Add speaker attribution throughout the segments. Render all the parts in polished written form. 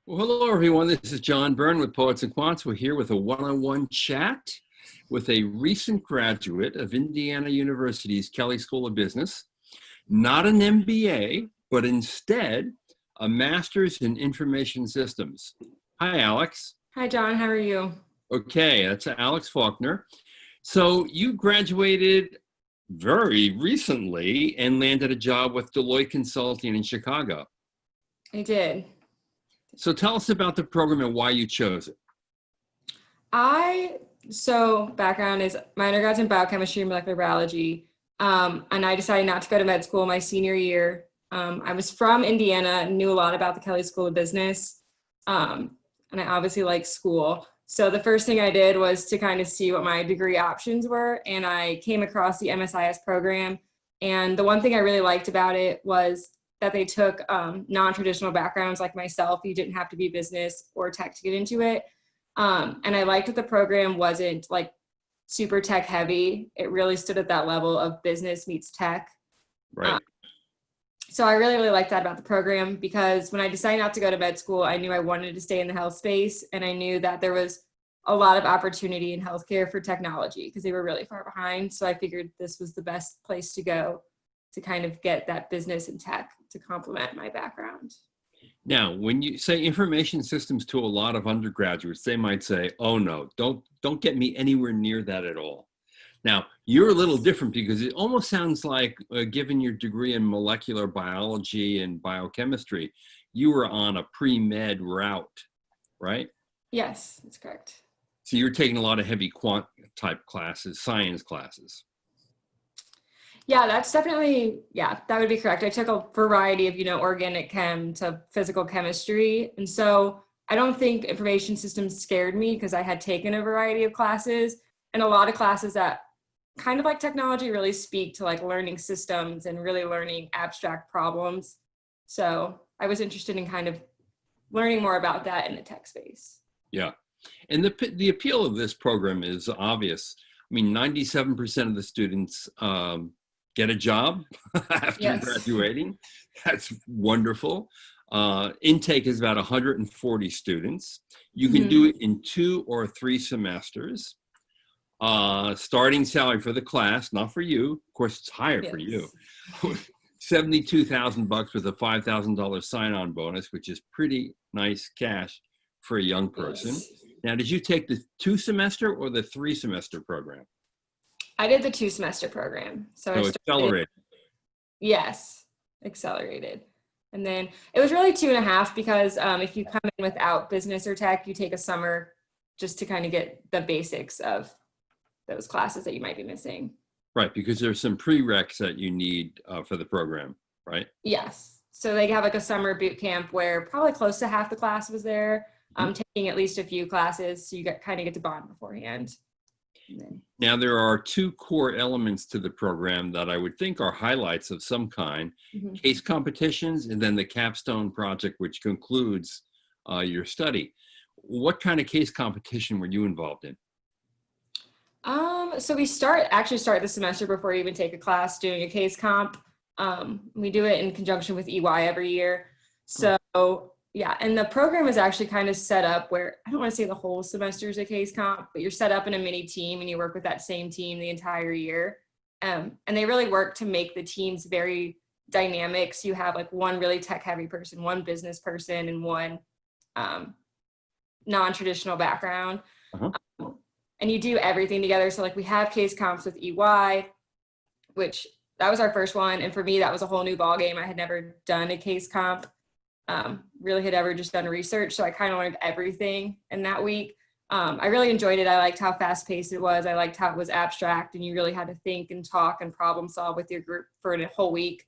Speaker 1: Well, hello, everyone. This is John Byrne with Poets and Quants. We're here with a one-on-one chat with a recent graduate of Indiana University's Kelley School of Business, not an MBA, but instead a master's in information systems. Hi, Alix.
Speaker 2: Hi, John. How are you?
Speaker 1: Okay, that's Alix Faulkner. So you graduated very recently and landed a job with Deloitte Consulting in Chicago.
Speaker 2: I did.
Speaker 1: So tell us about the program and why you chose it.
Speaker 2: Background is my undergrad's in biochemistry and molecular biology. And I decided not to go to med school my senior year. I was from Indiana, knew a lot about the Kelley School of Business. And I obviously like school. So the first thing I did was to kind of see what my degree options were. And I came across the MSIS program. And the one thing I really liked about it was that they took non-traditional backgrounds like myself. You didn't have to be business or tech to get into it. And I liked that the program wasn't like super tech heavy. It really stood at that level of business meets tech.
Speaker 1: Right.
Speaker 2: So I really, really liked that about the program because when I decided not to go to med school, I knew I wanted to stay in the health space. And I knew that there was a lot of opportunity in healthcare for technology because they were really far behind. So I figured this was the best place to go to kind of get that business and tech to complement my background.
Speaker 1: Now, when you say information systems to a lot of undergraduates, they might say, oh no, don't get me anywhere near that at all. Now, you're a little different because it almost sounds like, given your degree in molecular biology and biochemistry, you were on a pre-med route, right?
Speaker 2: Yes, that's correct.
Speaker 1: So you're taking a lot of heavy quant type classes, science classes.
Speaker 2: Yeah, that's definitely, that would be correct. I took a variety of, organic chem to physical chemistry. And so I don't think information systems scared me because I had taken a variety of classes, and a lot of classes that kind of like technology really speak to like learning systems and really learning abstract problems. So I was interested in kind of learning more about that in the tech space.
Speaker 1: Yeah. And the appeal of this program is obvious. I mean, 97% of the students get a job after graduating. That's wonderful. Intake is about 140 students. You can do it in 2 or 3 semesters. Starting salary for the class, not for you, of course it's higher for you, $72,000 with a $5,000 sign-on bonus, which is pretty nice cash for a young person. Now, did you take the 2-semester or the 3-semester program?
Speaker 2: I did the 2-semester program. So
Speaker 1: accelerated.
Speaker 2: Yes, accelerated. And then it was really 2.5 because if you come in without business or tech, you take a summer just to kind of get the basics of those classes that you might be missing.
Speaker 1: Right, because there's some prereqs that you need for the program, right?
Speaker 2: Yes. So they have like a summer boot camp where probably close to half the class was there, taking at least a few classes. So you kind of get to bond beforehand.
Speaker 1: Now, there are 2 core elements to the program that I would think are highlights of some kind, case competitions, and then the capstone project, which concludes your study. What kind of case competition were you involved in?
Speaker 2: So we actually start the semester before you even take a class doing a case comp. We do it in conjunction with EY every year. So yeah, and the program is actually kind of set up where I don't want to say the whole semester is a case comp, but you're set up in a mini team and you work with that same team the entire year. And they really work to make the teams very dynamic. So you have like one really tech heavy person, one business person, and one non-traditional background. And you do everything together. So like we have case comps with EY, which that was our first one. And for me, that was a whole new ball game. I had never done a case comp. Really had ever just done research. So I kind of learned everything in that week. I really enjoyed it. I liked how fast paced it was. I liked how it was abstract and you really had to think and talk and problem solve with your group for a whole week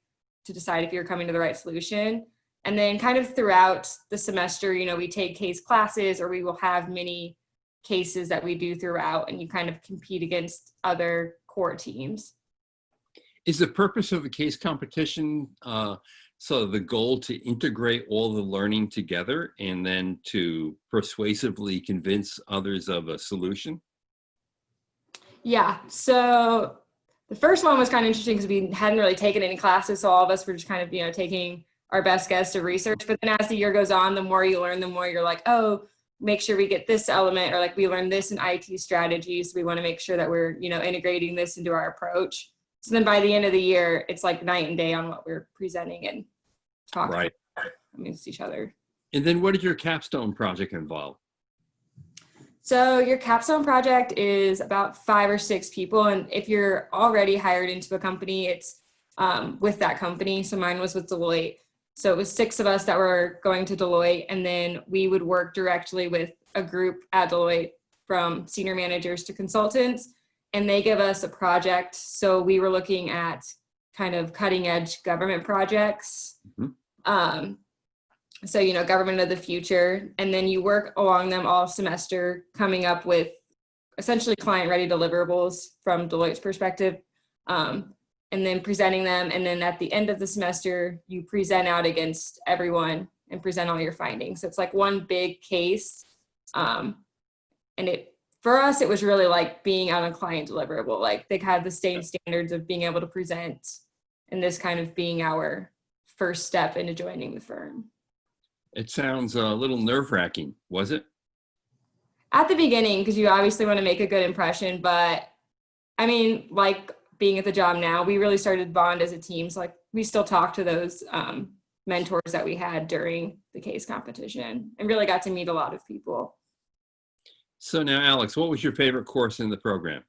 Speaker 2: to decide if you're coming to the right solution. And then kind of throughout the semester, we take case classes or we will have mini cases that we do throughout and you kind of compete against other core teams.
Speaker 1: Is the purpose of a case competition so the goal to integrate all the learning together and then to persuasively convince others of a solution?
Speaker 2: Yeah, so the first one was kind of interesting because we hadn't really taken any classes, so all of us were just kind of, taking our best guess of research. But then as the year goes on, the more you learn, the more you're like, oh, make sure we get this element, or like we learned this in IT strategies. We want to make sure that we're, you know, integrating this into our approach. So then by the end of the year, it's like night and day on what we're presenting and talking amongst each other.
Speaker 1: And then what did your capstone project involve?
Speaker 2: So your capstone project is about 5 or 6 people. And if you're already hired into a company, it's with that company. So mine was with Deloitte. So it was 6 of us that were going to Deloitte, and then we would work directly with a group at Deloitte from senior managers to consultants, and they give us a project. So we were looking at kind of cutting edge government projects. So, you know, government of the future, and then you work along them all semester, coming up with essentially client ready deliverables from Deloitte's perspective. And then presenting them. And then at the end of the semester, you present out against everyone and present all your findings. So it's like one big case. And for us, it was really like being on a client deliverable. Like they had the same standards of being able to present, and this kind of being our first step into joining the firm.
Speaker 1: It sounds a little nerve-wracking, was it?
Speaker 2: At the beginning, because you obviously want to make a good impression, but I mean, like being at the job now, we really started to bond as a team. So like we still talk to those mentors that we had during the case competition, and really got to meet a lot of people.
Speaker 1: So now, Alix, what was your favorite course in the program?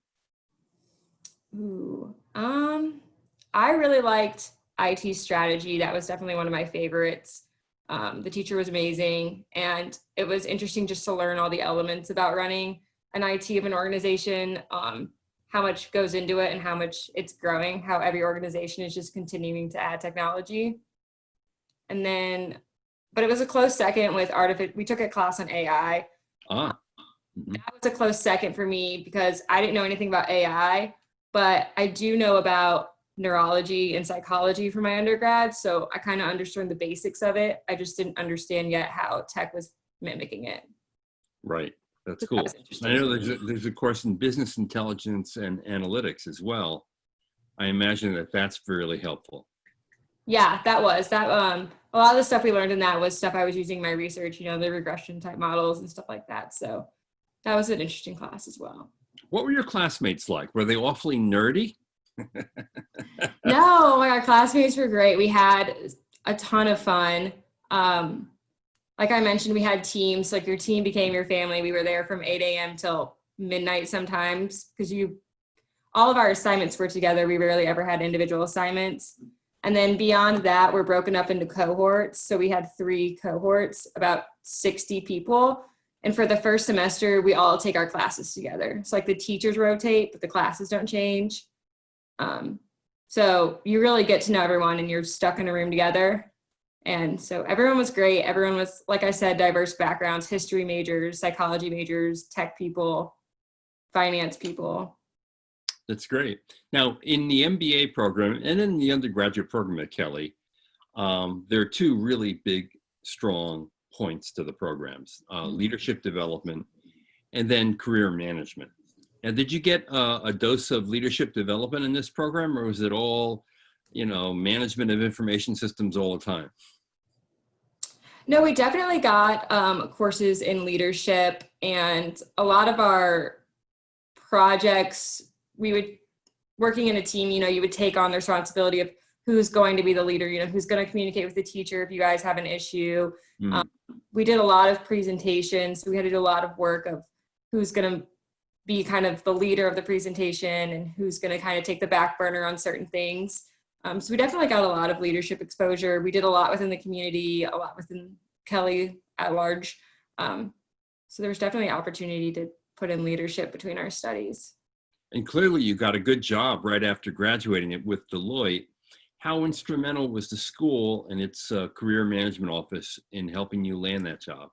Speaker 2: Ooh, I really liked IT strategy. That was definitely one of my favorites. The teacher was amazing, and it was interesting just to learn all the elements about running an IT of an organization, how much goes into it and how much it's growing, how every organization is just continuing to add technology. And then, but it was a close second with we took a class on AI. That was a close second for me because I didn't know anything about AI, but I do know about neurology and psychology for my undergrad. So I kind of understood the basics of it. I just didn't understand yet how tech was mimicking it.
Speaker 1: Right. That's cool. I know there's a course in business intelligence and analytics as well. I imagine that that's really helpful.
Speaker 2: Yeah, that was a lot of the stuff we learned in that was stuff I was using in my research, you know, the regression type models and stuff like that. So that was an interesting class as well.
Speaker 1: What were your classmates like? Were they awfully nerdy?
Speaker 2: No, our classmates were great. We had a ton of fun. Like I mentioned, we had teams, like your team became your family. We were there from 8 a.m. till midnight sometimes because all of our assignments were together. We rarely ever had individual assignments. And then beyond that, we're broken up into cohorts. So we had 3 cohorts, about 60 people. And for the first semester, we all take our classes together. So like the teachers rotate, but the classes don't change. So you really get to know everyone and you're stuck in a room together. And so everyone was great. Everyone was, like I said, diverse backgrounds, history majors, psychology majors, tech people, finance people.
Speaker 1: That's great. Now, in the MBA program and in the undergraduate program at Kelley, there are 2 really big, strong points to the programs, leadership development and then career management. And did you get a dose of leadership development in this program, or was it all, you know, management of information systems all the time?
Speaker 2: No, we definitely got courses in leadership, and a lot of our projects, working in a team, you know, you would take on the responsibility of who's going to be the leader, you know, who's going to communicate with the teacher if you guys have an issue. We did a lot of presentations. So we had to do a lot of work of who's going to be kind of the leader of the presentation and who's going to kind of take the back burner on certain things. So we definitely got a lot of leadership exposure. We did a lot within the community, a lot within Kelley at large. So there was definitely opportunity to put in leadership between our studies.
Speaker 1: And clearly you got a good job right after graduating it with Deloitte. How instrumental was the school and its career management office in helping you land that job?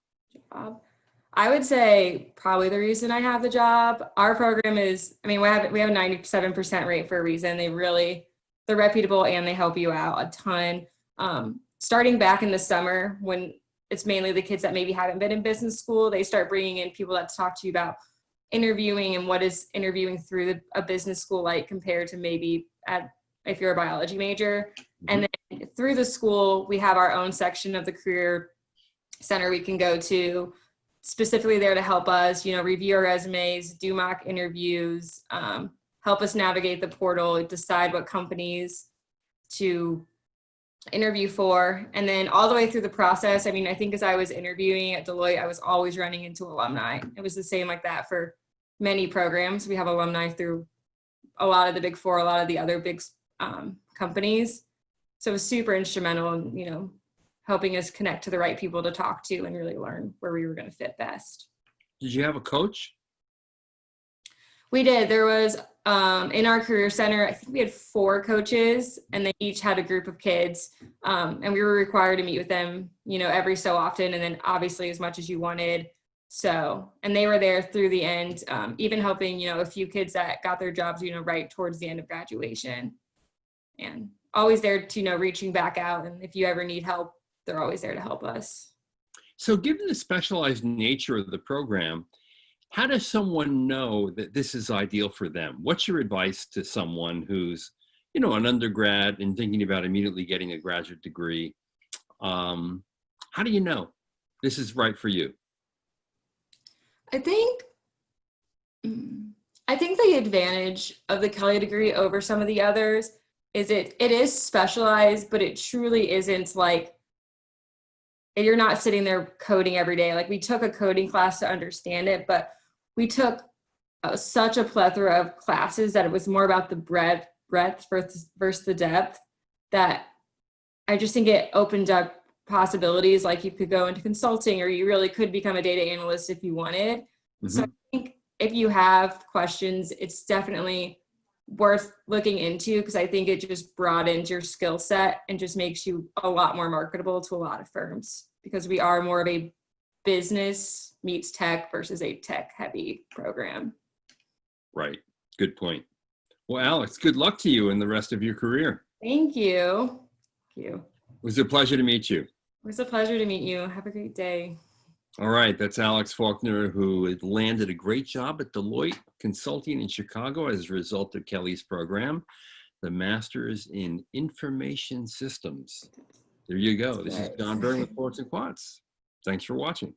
Speaker 2: I would say probably the reason I have the job. Our program is, I mean, we have a 97% rate for a reason. They're reputable and they help you out a ton. Starting back in the summer, when it's mainly the kids that maybe haven't been in business school, they start bringing in people that talk to you about interviewing and what is interviewing through a business school like compared to maybe if you're a biology major. And then through the school, we have our own section of the Career Center we can go to, specifically there to help us, review our resumes, do mock interviews, help us navigate the portal, decide what companies to interview for. And then all the way through the process, I think as I was interviewing at Deloitte, I was always running into alumni. It was the same like that for many programs. We have alumni through a lot of the Big Four, a lot of the other big companies. So it was super instrumental in, helping us connect to the right people to talk to and really learn where we were going to fit best.
Speaker 1: Did you have a coach?
Speaker 2: We did. There was, in our Career Center, I think we had 4 coaches, and they each had a group of kids. And we were required to meet with them, every so often, and then obviously as much as you wanted. So, and they were there through the end, even helping, a few kids that got their jobs, right towards the end of graduation. And always there to, reaching back out. And if you ever need help, they're always there to help us.
Speaker 1: So given the specialized nature of the program, how does someone know that this is ideal for them? What's your advice to someone who's, an undergrad and thinking about immediately getting a graduate degree? How do you know this is right for you?
Speaker 2: I think the advantage of the Kelley degree over some of the others is it is specialized, but it truly isn't like, you're not sitting there coding every day. Like, we took a coding class to understand it, but we took such a plethora of classes that it was more about the breadth versus the depth, that I just think it opened up possibilities. Like, you could go into consulting, or you really could become a data analyst if you wanted. Mm-hmm. So I think if you have questions, it's definitely worth looking into, because I think it just broadens your skill set and just makes you a lot more marketable to a lot of firms, because we are more of a business meets tech versus a tech heavy program.
Speaker 1: Right. Good point. Well, Alix, good luck to you in the rest of your career.
Speaker 2: Thank you. Thank you.
Speaker 1: It was a pleasure to meet you.
Speaker 2: It was a pleasure to meet you. Have a great day.
Speaker 1: All right, that's Alix Faulkner, who had landed a great job at Deloitte Consulting in Chicago as a result of Kelley's program, the Masters in Information Systems. There you go. This is John Byrne with Poets and Quants. Thanks for watching.